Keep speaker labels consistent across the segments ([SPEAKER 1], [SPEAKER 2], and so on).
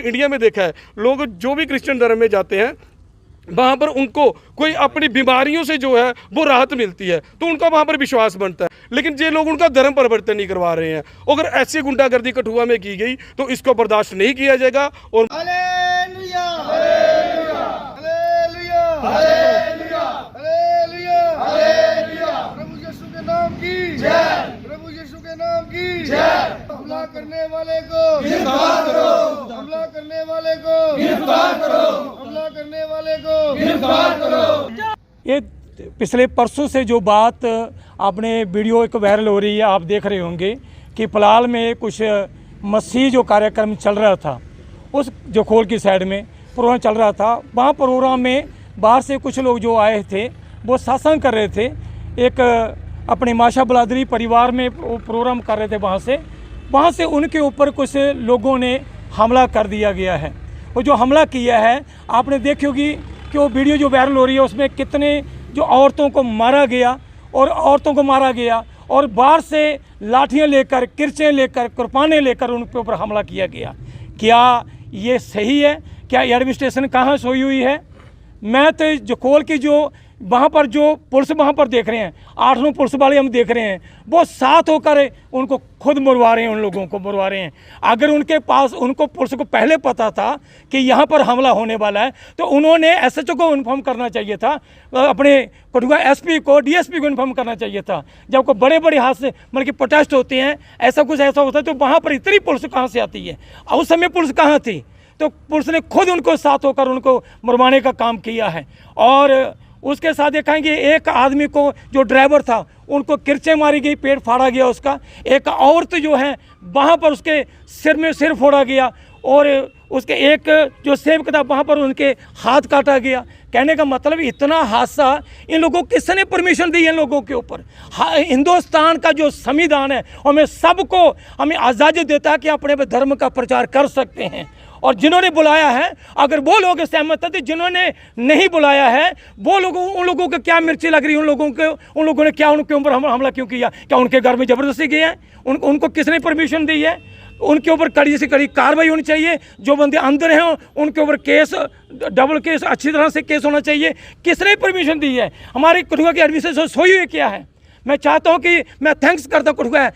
[SPEAKER 1] India में देखा है, लोग जो भी क्रिश्चियन धर्म में जाते हैं वहाँ पर उनको कोई अपनी बीमारियों से जो है वो राहत मिलती है, तो उनका वहाँ पर विश्वास बनता है। लेकिन ये लोग उनका धर्म परिवर्तन नहीं करवा रहे हैं। अगर ऐसी गुंडागर्दी कठुआ में की गई तो इसको बर्दाश्त नहीं किया जाएगा। और
[SPEAKER 2] hallelujah, hallelujah, hallelujah, hallelujah, hallelujah, प्रभु यीशु के नाम की जय, प्रभु यीशु के नाम की जय। हमला करने वाले को गिरफ्तार करो, हमला करने वाले को गिरफ्तार करो, हमला करने वाले को गिरफ्तार करो।
[SPEAKER 3] ये पिछले परसों से जो बात आपने वीडियो एक वायरल हो रही है, आप देख रहे होंगे कि पलाल में कुछ मसीह जो कार्यक्रम चल रहा था, उस जो खोल की साइड में प्रोग्राम चल रहा था, वहाँ प्रोग्राम में बाहर से कुछ लोग जो आए थे वो सत्संग कर रहे थे। एक अपने माशा बलादरी परिवार में प्रोग्राम कर रहे थे, वहाँ से उनके ऊपर कुछ लोगों ने हमला कर दिया गया है। वो जो हमला किया है आपने देखी होगी कि वो वीडियो जो वायरल हो रही है उसमें कितने जो औरतों को मारा गया और बाहर से लाठियाँ लेकर, किरचें लेकर, कुरपाने लेकर उनके ऊपर हमला किया गया। क्या ये सही है? क्या एडमिनिस्ट्रेशन कहाँ सोई हुई है? मैं तो जो खोल की जो वहाँ पर जो पुलिस वहाँ पर देख रहे हैं, 8-9 पुलिस वाले हम देख रहे हैं, वो साथ होकर उनको खुद मरवा रहे हैं, उन लोगों को मरवा रहे हैं। अगर उनके पास उनको पुलिस को पहले पता था कि यहाँ पर हमला होने वाला है तो उन्होंने एसएचओ को इन्फॉर्म करना चाहिए था, अपने कठुआ एसपी को, डीएसपी को इन्फॉर्म करना चाहिए था। जब कोई बड़े बड़े हाथ से मतलब कि प्रोटेस्ट होते हैं, ऐसा होता है तो वहाँ पर इतनी पुलिस कहाँ से आती है? उस समय पुलिस कहाँ थी? तो पुलिस ने खुद उनको साथ होकर उनको मरवाने का काम किया है। और उसके साथ देखेंगे एक आदमी को जो ड्राइवर था उनको किरचें मारी गई, पेट फाड़ा गया उसका। एक औरत जो है वहाँ पर उसके सिर में सिर फोड़ा गया और उसके एक जो सेवक था वहाँ पर उनके हाथ काटा गया। कहने का मतलब इतना हादसा, इन लोगों को किसने परमिशन दी? इन लोगों के ऊपर हिंदुस्तान का जो संविधान है हमें आज़ादी देता है कि अपने धर्म का प्रचार कर सकते हैं। और जिन्होंने बुलाया है, अगर वो लोग सहमत थे, जिन्होंने नहीं बुलाया है वो लोगों, उन लोगों को क्या मिर्ची लग रही है? उन लोगों ने क्या उनके ऊपर हमला क्यों किया? क्या उनके घर में ज़बरदस्ती गए हैं? उनको किसने परमिशन दी है? उनके ऊपर कड़ी से कड़ी कार्रवाई होनी चाहिए। जो बंदे अंदर हैं उनके ऊपर केस, डबल केस, अच्छी तरह से केस होना चाहिए। किसने परमिशन दी है? हमारी कठुआ की एडमिनिस्ट्रेशन सोई हुई क्या है? मैं चाहता हूं कि मैं थैंक्स करता हूं कठुआ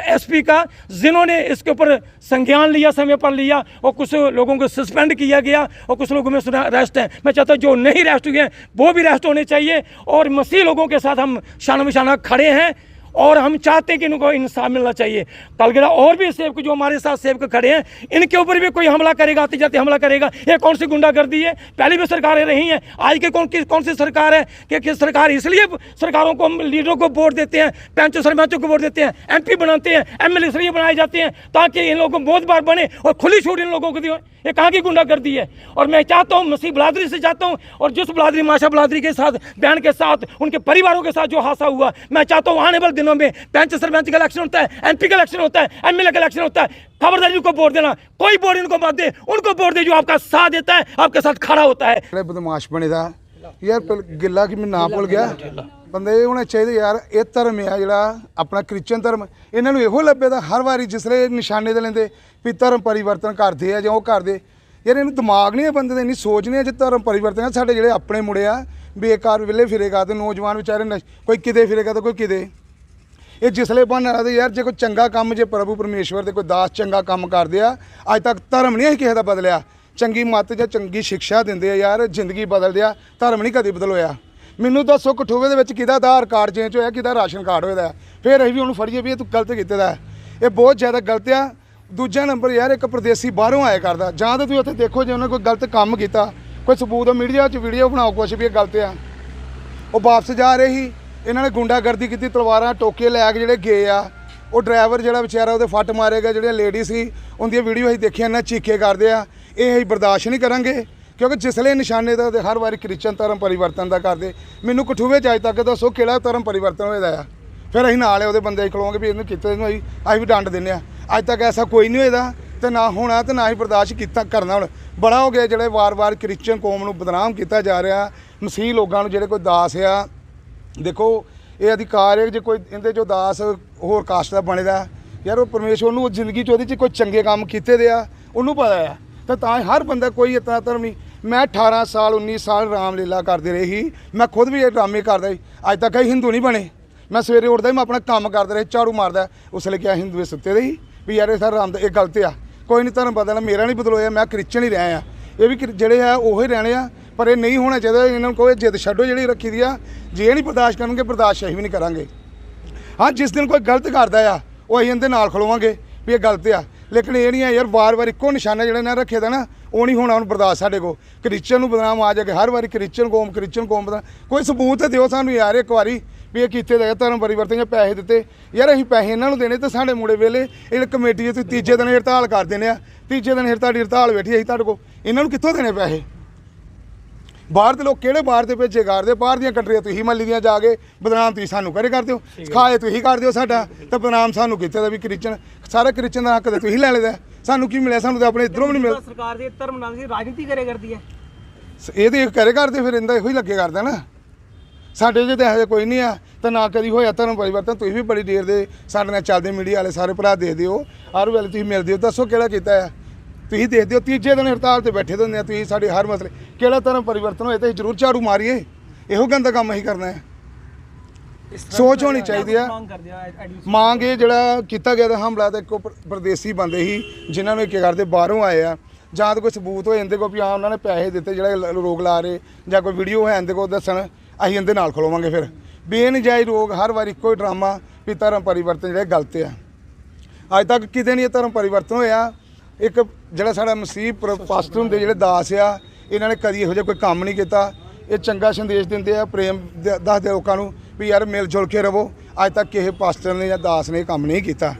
[SPEAKER 3] एसपी का, जिन्होंने इसके ऊपर संज्ञान लिया, समय पर लिया, और कुछ लोगों को सस्पेंड किया गया और कुछ लोगों में अरेस्ट हैं। मैं चाहता हूं जो नहीं अरेस्ट हुए हैं वो भी अरेस्ट होने चाहिए। और मसीह लोगों के साथ हम शाना बिशाना खड़े हैं और हम चाहते हैं कि इनको इंसाफ मिलना चाहिए। कलगड़ा और भी सेवक जो हमारे साथ सेवक खड़े हैं, इनके ऊपर भी कोई हमला करेगा, आते जाते हमला करेगा, ये कौन सी गुंडागर्दी है? पहले भी सरकारें रही हैं, आज के कौन सी सरकार है कि सरकार? इसलिए सरकारों को, हम लीडरों को वोट देते हैं, पंचों सरपंचों को वोट देते हैं, एमपी बनाते हैं, एमएलए इसलिए बनाए जाते हैं ताकि इन लोगों को बहुत बार बने और खुली छूट इन लोगों को दी। ये कहाँ की गुंडागर्दी है? और मैं चाहता हूँ, मसीह बलादरी से चाहता हूँ, और जिस बलादरी, माशा बलादरी के साथ, बहन के साथ, उनके परिवारों के साथ जो हादसा हुआ, मैं चाहता हूँ आने वाले दिनों में पंच सरपंच का इलेक्शन होता है, एमपी का इलेक्शन होता है, एमएलए का इलेक्शन होता है, खबरदारी उनको वोट देना। कोई वोट इनको मत दे, उनको वोट दे जो आपका साथ देता है, आपके साथ खड़ा होता है।
[SPEAKER 2] बदमाश बने दा यार, गिला कि मैं ना भूल गया, बंदे होने चाहिए यार। ये धर्म है जिहड़ा अपना क्रिश्चियन धर्म, इन्हां नूं इहो लभे दा हर वारी जिसले निशाने दे लेंदे भी धर्म परिवर्तन करदे आ जां ओह करदे। यार इन्हूं दिमाग नहीं है बंदे दे, इन्नी सोच नहीं है। जे धर्म परिवर्तन है, साडे जिहड़े अपने मुंडे आ बेकार विले फिरेगा तो नौजवान बेचारे कोई किते फिरेगा तो कोई किते। ये जिसले बहाना लाते यार, जे कोई चंगा काम, जे प्रभु परमेश्वर दे कोई दास चंगा काम करदे आ, अज तक धर्म नहीं किसी दा बदलिया। चंगी मत जां चंगी शिक्षा दिंदे आ यार, जिंदगी बदलदे आ, धर्म नहीं कदी बदल होया। मैनूं दसो कठुए दे विच किहदा आधार कार्ड चेंज होया, किहदा राशन कार्ड होया दा, फिर असीं भी उहनूं फड़ीए भी तूं गलत कीते दा। ये बहुत ज़्यादा गलत आ। दूजा नंबर यार, एक परदेसी बाहरों आया करदा, जां तां तुसीं उत्थे देखो जे उन्हें कोई गलत काम कीता, कोई सबूत मीडिया च वीडियो बनाओ कुछ भी गलत आ। वो वापस जा रहे ही, इन्होंने गुंडागर्दी की, तलवारां टोके लैके जोड़े गए आ। वो ड्राइवर जो बेचारा वो फट मारे गए, जो लेडी सी उनकी वीडियो असीं देखिया, इन्हें चीखे करते हैं। ये असीं बर्दाश्त नहीं करांगे, क्योंकि जिसले निशाने का हर बार क्रिश्चियन धर्म परिवर्तन का करते। मैनूं कठुए अज तक दसो किहड़ा धर्म परिवर्तन होया आ? फिर असीं नाल उहदे बंदे खलोंगे भी इन्हूं कीते, असीं भी डंड दिंदे आ। अज तक ऐसा कोई नहीं होया तो ना होना, तो ना ही बर्दाश्त किया करना। हुण बड़ा हो गया जिहड़े वार वार क्रिश्चियन कौम नूं बदनाम किया जा रहा, मसीह लोगों नूं जिहड़े कोई दास आ। देखो ये अधिकार है, जो कोई इहदे जो दास होर कास्ट का बने दा यार, वो परमेश्वर नूं जिंदगी च कोई चंगे काम कीते दे आ, उन्होंने पता है। तो हर बंदा कोई इतना धर्म नहीं। मैं 18 साल 19 साल रामलीला करते रहे ही, मैं खुद भी ये ड्रामे करता ही, अज तक कई हिंदू नहीं बने। मैं सवेरे उठदा ही मैं अपना काम करता रहे, झाड़ू मारदा, उसले क्या हिंदू सुते रही भी यार सर राम ये गलत आ। कोई नहीं धर्म बदलना, मेरा नहीं बदलोया, मैं क्रिश्चन ही रहा। ये भी ਜਿਹੜੇ ਆ ਉਹ ਹੀ रहने आ, पर ये नहीं होना चाहिए। इन्होंने कोई जिद छड्डो जी रखी दी आ, जे ये नहीं बर्दाश्त करेंगे बर्दाश्त असीं भी नहीं करांगे। हाँ जिस दिन कोई गलत करता आ वो असीं इहदे नाल खलोवांगे भी ये गलत आ, लेकिन ये नहीं है यार बार बार इक्को निशाना जिहड़ा इन्हां रखे दा ना वो नहीं होना। हुण बर्दाश्त साडे को क्रिश्चन नूं बदनाम आ जाके हर वारी क्रिश्चन कौम बदनाम। कोई सबूत दिओ सानूं यार एक वारी भी ये कीते दे धर्म परिवर्तन या पैसे दिते यार। असीं पैसे इन्हां नूं देने ते साडे मुंडे वेले ये कमेटी ते तीजे दिन हड़ताल कर देने आ, तीजे दिन साडी हड़ताल बैठी असीं तुहाडे कोल, इन्हां नूं कित्थों देने पैसे? बाहर के लोग किहड़े बाहर दे भेजे करदे, बाहर दियां कंट्रियां तुसीं मल्ली दियां जाके बदनाम तुसीं सानूं करे करदे हो, खाए तुसीं करदे हो साडा ते बदनाम सानूं कीते दा भी क्रिश्चन सारा क्रिश्चन दा हक ते तुसीं लै लेदा। सानूं की मिलिया? सानूं ते अपने इधरों भी नहीं मिलदा।
[SPEAKER 4] सरकार दे धर्म नाम से राजनीति करे करदी है,
[SPEAKER 2] ਇਹ ਤੇ ਕਰੇ ਕਰਦੇ ਫਿਰ ਇਹਦਾ ਇਹੋ ਹੀ ਲੱਗੇ ਕਰਦਾ ਨਾ। ਸਾਡੇ ਜੇ ਤਾਂ ਇਹੋ ਜਿਹਾ ਕੋਈ ਨਹੀਂ ਆ ਤਾਂ ਨਾ ਕਦੀ ਹੋਇਆ ਧਰਮ ਪਰਿਵਰਤਨ। ਤੁਸੀਂ ਵੀ ਬੜੀ ਦੇਰ ਦੇ ਸਾਡੇ ਨਾਲ ਚੱਲਦੇ ਮੀਡੀਆ ਵਾਲੇ ਸਾਰੇ ਭਰਾ ਦੇਖਦੇ ਹੋ, ਹਰ ਵੇਲੇ ਤੁਸੀਂ ਮਿਲਦੇ ਹੋ, ਦੱਸੋ ਕਿਹੜਾ ਕੀਤਾ ਆ? ਤੁਸੀਂ ਦੇਖਦੇ ਹੋ ਤੀਜੇ ਦਿਨ ਹੜਤਾਲ ਤੇ ਬੈਠੇ ਹੁੰਦੇ ਆ ਤੁਸੀਂ। ਸਾਡੇ ਹਰ ਮਸਲੇ ਕਿਹੜਾ ਧਰਮ ਪਰਿਵਰਤਨ ਹੋਏ ਤਾਂ ਜ਼ਰੂਰ ਝਾੜੂ ਮਾਰੀਏ, ਇਹੋ ਗੰਦਾ ਕੰਮ ਅਸੀਂ ਕਰਨਾ ਹੈ। ਸੋਚ ਹੋਣੀ ਚਾਹੀਦੀ ਆ।
[SPEAKER 4] मांग कर दिया
[SPEAKER 2] ਮੰਗ ਇਹ ਜਿਹੜਾ ਕੀਤਾ ਗਿਆ ਤਾਂ ਹਮਲਾ ਤਾਂ ਇੱਕੋ ਪ੍ਰਦੇਸੀ ਬੰਦੇ ਸੀ ਜਿਨ੍ਹਾਂ ਨੂੰ ਕੀ ਕਰਦੇ ਬਾਹਰੋਂ ਆਏ ਆ, ਜਾਂ ਤਾਂ ਕੋਈ ਸਬੂਤ ਹੋ ਜਾਂਦੇ ਕੋਈ ਵੀ ਹਾਂ ਉਹਨਾਂ ਨੇ ਪੈਸੇ ਦਿੱਤੇ ਜਿਹੜੇ ਰੋਕ ਲਾ ਰਹੇ, ਜਾਂ ਕੋਈ ਵੀਡੀਓ ਹੈ ਇਹਦੇ ਕੋਲ ਦੱਸਣ, ਅਸੀਂ ਇਹਦੇ ਨਾਲ ਖਲੋਵਾਂਗੇ। ਫਿਰ ਬੇਨਜਾਇਜ਼ ਰੋਕ ਹਰ ਵਾਰ ਇੱਕੋ ਹੀ ਡਰਾਮਾ ਵੀ ਧਰਮ ਪਰਿਵਰਤਨ ਜਿਹੜੇ ਗਲਤ ਆ। ਅੱਜ ਤੱਕ ਕਿਤੇ ਨਹੀਂ ਇਹ ਧਰਮ ਪਰਿਵਰਤਨ ਹੋਇਆ। ਇੱਕ ਜਿਹੜਾ ਸਾਡਾ ਮਸੀਹ ਪਾਸਟਰ ਹੁੰਦੇ ਜਿਹੜੇ ਦਾਸ ਆ, ਇਹਨਾਂ ਨੇ ਕਦੀ ਇਹੋ ਜਿਹਾ ਕੋਈ ਕੰਮ ਨਹੀਂ ਕੀਤਾ। ਇਹ ਚੰਗਾ ਸੰਦੇਸ਼ ਦਿੰਦੇ ਆ, ਪ੍ਰੇਮ ਦੱਸਦੇ ਲੋਕਾਂ ਨੂੰ ਵੀ ਯਾਰ ਮਿਲ ਜੁਲ ਕੇ ਰਹੋ। ਅੱਜ ਤੱਕ ਕਿਸੇ ਪਾਸਟਰ ਨੇ ਜਾਂ ਦਾਸ ਨੇ ਇਹ ਕੰਮ ਨਹੀਂ ਕੀਤਾ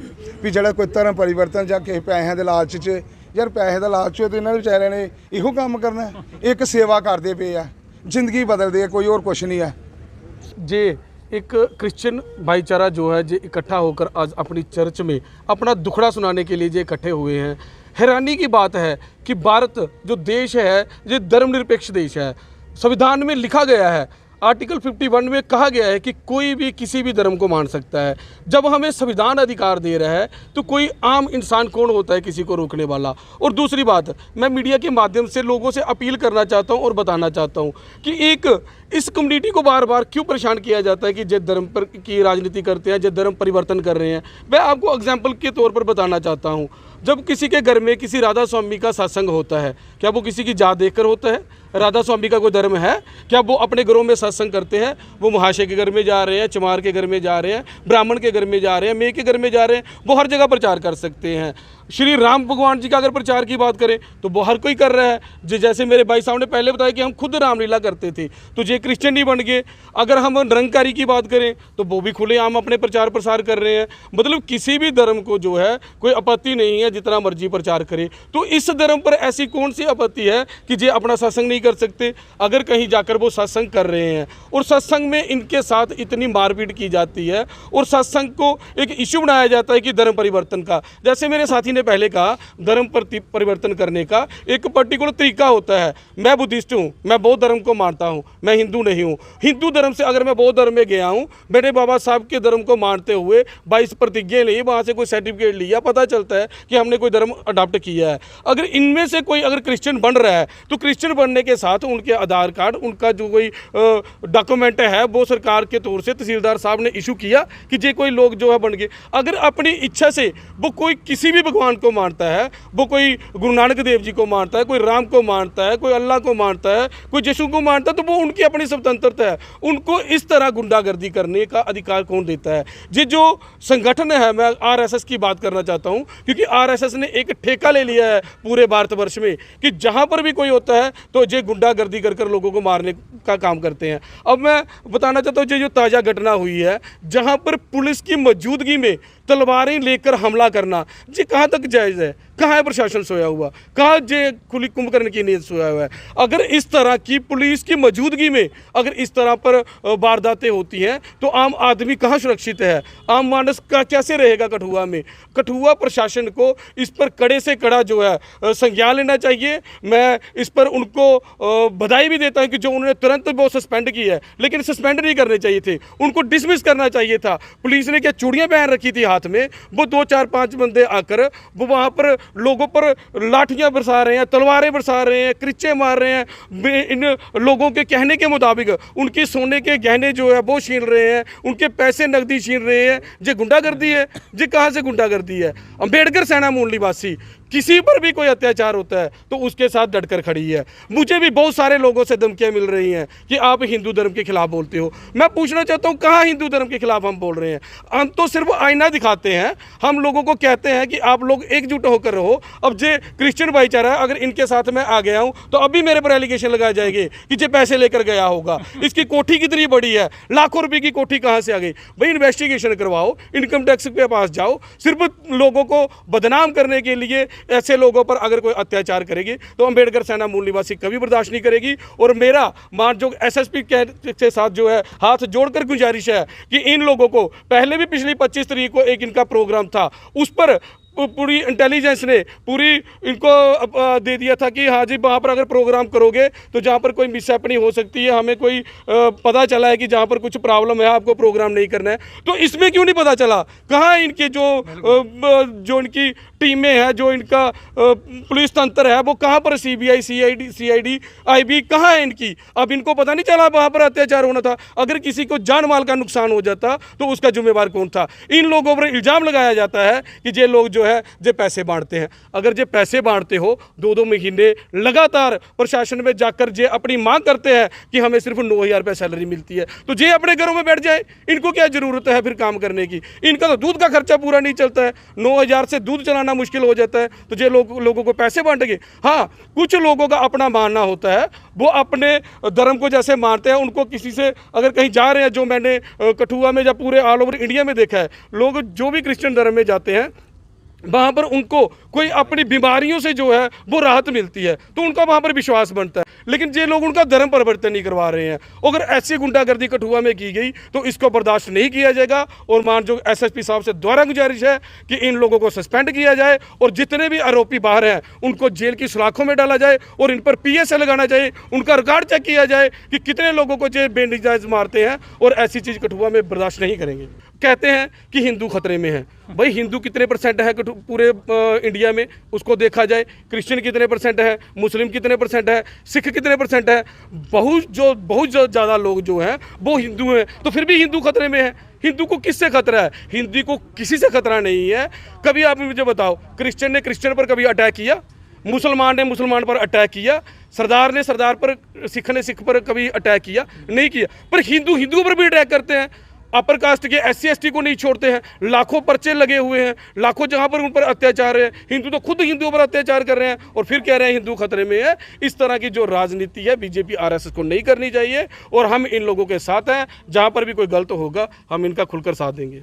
[SPEAKER 2] ਵੀ ਜਿਹੜਾ ਕੋਈ ਧਰਮ ਪਰਿਵਰਤਨ ਜਾਂ ਕਿਸੇ ਪੈਸਿਆਂ ਦੇ ਲਾਲਚ 'ਚ, ਯਾਰ ਪੈਸੇ ਦਾ ਲਾਲਚ ਹੋਏ ਤਾਂ ਇਹਨਾਂ ਵਿਚਾਰਿਆਂ ਨੇ ਇਹੋ ਕੰਮ ਕਰਨਾ। ਇੱਕ ਸੇਵਾ ਕਰਦੇ ਪਏ ਆ, ਜ਼ਿੰਦਗੀ ਬਦਲਦੇ ਆ, ਕੋਈ ਹੋਰ ਕੁਛ नहीं है।
[SPEAKER 1] जे एक क्रिश्चियन भाईचारा जो है जो इकट्ठा होकर आज अपनी चर्च में अपना दुखड़ा सुनाने के लिए जो इकट्ठे हुए हैं, हैरानी की बात है कि भारत जो देश है ये धर्मनिरपेक्ष देश है। संविधान में लिखा गया है, आर्टिकल 51 में कहा गया है कि कोई भी किसी भी धर्म को मान सकता है। जब हमें संविधान अधिकार दे रहा है तो कोई आम इंसान कौन होता है किसी को रोकने वाला? और दूसरी बात, मैं मीडिया के माध्यम से लोगों से अपील करना चाहता हूं और बताना चाहता हूं कि एक इस कम्युनिटी को बार बार क्यों परेशान किया जाता है कि जिस धर्म पर की राजनीति करते हैं, जिस धर्म परिवर्तन कर रहे हैं। मैं आपको एग्जाम्पल के तौर पर बताना चाहता हूँ, जब किसी के घर में किसी राधा स्वामी का सत्संग होता है, क्या वो किसी की जात देखकर होता है? राधा स्वामी का कोई धर्म है क्या? वो अपने घरों में सत्संग करते हैं, वो महाशय के घर में जा रहे हैं, चमार के घर में जा रहे हैं, ब्राह्मण के घर में जा रहे हैं, मेय के घर में जा रहे हैं, वो हर जगह प्रचार कर सकते हैं। श्री राम भगवान जी का अगर प्रचार की बात करें तो वो हर कोई कर रहा है। जैसे मेरे भाई साहब ने पहले बताया कि हम खुद रामलीला करते थे तो ये क्रिश्चियन नहीं बन गए। अगर हम निरंकारी की बात करें तो वो भी खुलेआम अपने प्रचार प्रसार कर रहे हैं। मतलब किसी भी धर्म को जो है कोई आपत्ति नहीं है, जितना मर्जी प्रचार करे। तो इस धर्म पर ऐसी कौन सी आपत्ति है कि ये अपना सत्संग नहीं कर सकते? अगर कहीं जाकर वो सत्संग कर रहे हैं और सत्संग में इनके साथ इतनी मारपीट की जाती है और सत्संग को एक इश्यू बनाया जाता है कि धर्म परिवर्तन का। जैसे मेरे साथी ने पहले कहा, धर्म परिवर्तन करने का एक पर्टिकुलर तरीका होता है। मैं बुद्धिस्ट हूँ, मैं बौद्ध धर्म को मानता हूँ, मैं हिंदू नहीं हूँ। हिंदू धर्म से अगर मैं बौद्ध धर्म में गया हूँ, मेरे बाबा साहब के धर्म को मानते हुए 22 प्रतिज्ञा ली, वहाँ से कोई सर्टिफिकेट लिया, पता चलता है कि हमने कोई धर्म अडॉप्ट किया है। अगर इनमें से कोई अगर क्रिश्चियन बन रहा है तो क्रिश्चियन बनने के साथ उनके आधार कार्ड, उनका जो कोई डॉक्यूमेंट है वो सरकार के तौर से तहसीलदार साहब ने इशू किया कि जे कोई लोग जो है बन गए। अगर अपनी इच्छा से वो कोई किसी भी भगवान को मानता है, वो कोई गुरु नानक देव जी को मानता है, कोई राम को मानता है, कोई अल्लाह को मानता है, कोई यीशु को मानता है, तो वो उनकी अपनी स्वतंत्रता है। उनको इस तरह गुंडागर्दी करने का अधिकार कौन देता है? ये जो संगठन है, मैं आरएसएस की बात करना चाहता हूँ, क्योंकि आरएसएस ने एक ठेका ले लिया है पूरे भारतवर्ष में कि जहाँ पर भी कोई होता है तो ये गुंडागर्दी कर लोगों को मारने का काम करते हैं। अब मैं बताना चाहता हूँ, ये जो ताज़ा घटना हुई है जहाँ पर पुलिस की मौजूदगी में तलवारें लेकर हमला करना, ये कहाँ तक जायज़ है? कहाँ है प्रशासन सोया हुआ? कहाँ ये खुली कुंभकर्ण की नींद सोया हुआ है? अगर इस तरह की पुलिस की मौजूदगी में अगर इस तरह पर वारदातें होती हैं तो आम आदमी कहाँ सुरक्षित है? आम मानस का कैसे रहेगा कठुआ में? कठुआ प्रशासन को इस पर कड़े से कड़ा जो है संज्ञान लेना चाहिए। मैं इस पर उनको बधाई भी देता हूँ कि जो उन्होंने तुरंत वो सस्पेंड की है, लेकिन सस्पेंड नहीं करने चाहिए थे, उनको डिसमिस करना चाहिए था। पुलिस ने क्या चूड़ियाँ पहन रखी थी हाथ में, वो 2 4 5 बंदे आकर वो वहाँ पर लोगों पर लाठियां बरसा रहे हैं, तलवारें बरसा रहे हैं, क्रिच्चे मार रहे हैं, इन लोगों के कहने के मुताबिक उनकी सोने के गहने जो है वो छीन रहे हैं, उनके पैसे नकदी छीन रहे हैं। ये गुंडागर्दी है। ये कहाँ से गुंडागर्दी है? अम्बेडकर सेना मूल निवासी किसी पर भी कोई अत्याचार होता है तो उसके साथ डटकर खड़ी है। मुझे भी बहुत सारे लोगों से धमकियां मिल रही हैं कि आप हिंदू धर्म के खिलाफ बोलते हो। मैं पूछना चाहता हूं, कहाँ हिंदू धर्म के खिलाफ हम बोल रहे हैं? हम तो सिर्फ आईना दिखाते हैं, हम लोगों को कहते हैं कि आप लोग एकजुट होकर रहो। अब जे क्रिश्चियन भाईचारा अगर इनके साथ मैं आ गया हूँ तो अभी मेरे पर एलिगेशन लगाए जाएंगे कि जे पैसे लेकर गया होगा, इसकी कोठी कितनी बड़ी है, लाखों रुपये की कोठी कहाँ से आ गई। भाई इन्वेस्टिगेशन करवाओ, इनकम टैक्स के पास जाओ। सिर्फ लोगों को बदनाम करने के लिए ऐसे लोगों पर अगर कोई अत्याचार करेगी तो अम्बेडकर सेना मूल निवासी कभी बर्दाश्त नहीं करेगी। और मेरा मानजोग एसएसपी के साथ जो है हाथ जोड़कर गुजारिश है कि इन लोगों को पहले भी पिछली 25 तारीख को एक इनका प्रोग्राम था, उस पर पूरी इंटेलिजेंस ने पूरी इनको दे दिया था कि हाँ जी वहाँ पर अगर प्रोग्राम करोगे तो जहाँ पर कोई मिसहैपनिंग हो सकती है, हमें कोई पता चला है कि जहाँ पर कुछ प्रॉब्लम है आपको प्रोग्राम नहीं करना है। तो इसमें क्यों नहीं पता चला? कहाँ इनके जो इनकी टीमें हैं, जो इनका पुलिस तंत्र है, वो कहाँ पर सीबीआई, सीआईडी, आईबी कहाँ है इनकी? अब इनको पता नहीं चला वहाँ पर अत्याचार होना था। अगर किसी को जान माल का नुकसान हो जाता तो उसका जिम्मेवार कौन था? इन लोगों पर इल्ज़ाम लगाया जाता है कि ये लोग जो है जे पैसे बांटते हैं। अगर जे पैसे बांटते हो 2-2 महीने लगातार प्रशासन में जाकर जे अपनी मांग करते हैं कि हमें सिर्फ 9,000 रुपये सैलरी मिलती है, तो जे अपने घरों में बैठ जाए। इनको क्या ज़रूरत है फिर काम करने की? इनका तो दूध का खर्चा पूरा नहीं चलता है, 9,000 से दूध चलाना मुश्किल हो जाता है, तो जे लोगों को पैसे बांटेंगे। हाँ, कुछ लोगों का अपना मानना होता है, वो अपने धर्म को जैसे मानते हैं। उनको किसी से अगर कहीं जा रहे हैं, जो मैंने कठुआ में या पूरे ऑल ओवर इंडिया में देखा है, लोग जो भी क्रिश्चियन धर्म में जाते हैं वहाँ पर उनको कोई अपनी बीमारियों से जो है वो राहत मिलती है, तो उनका वहाँ पर विश्वास बनता है। लेकिन ये लोग उनका धर्म परिवर्तन नहीं करवा रहे हैं। अगर ऐसी गुंडागर्दी कठुआ में की गई तो इसको बर्दाश्त नहीं किया जाएगा। और मानजोग एसएसपी साहब से दोबारा गुजारिश है कि इन लोगों को सस्पेंड किया जाए और जितने भी आरोपी बाहर हैं उनको जेल की सलाखों में डाला जाए और इन पर PSA लगाना चाहिए। उनका रिकॉर्ड चेक किया जाए कि कितने लोगों को जेल बेनजायज मारते हैं, और ऐसी चीज़ कठुआ में बर्दाश्त नहीं करेंगे। कहते हैं कि हिंदू खतरे में है। भाई हिंदू कितने % है पूरे इंडिया में, उसको देखा जाए। क्रिश्चियन कितने % है, मुस्लिम कितने % है, सिख कितने % है। बहुत ज़्यादा लोग जो हैं वो हिंदू हैं, तो फिर भी हिंदू खतरे में है। हिंदू को किससे खतरा है? हिंदू को किसी से खतरा नहीं है। कभी आप मुझे बताओ, क्रिश्चियन ने क्रिश्चियन पर कभी अटैक किया? मुसलमान ने मुसलमान पर अटैक किया? सरदार ने सरदार पर, सिख ने सिख पर कभी अटैक किया? नहीं किया। पर हिंदुओं पर भी अटैक करते हैं। अपर कास्ट के SC ST को नहीं छोड़ते हैं। लाखों पर्चे लगे हुए हैं, लाखों जहां पर उन पर अत्याचार है। हिंदू तो खुद हिंदुओं पर अत्याचार कर रहे हैं और फिर कह रहे हैं हिंदू खतरे में है। इस तरह की जो राजनीति है बीजेपी RSS को नहीं करनी चाहिए, और हम इन लोगों के साथ हैं। जहां पर भी कोई गलत होगा हम इनका खुलकर साथ देंगे।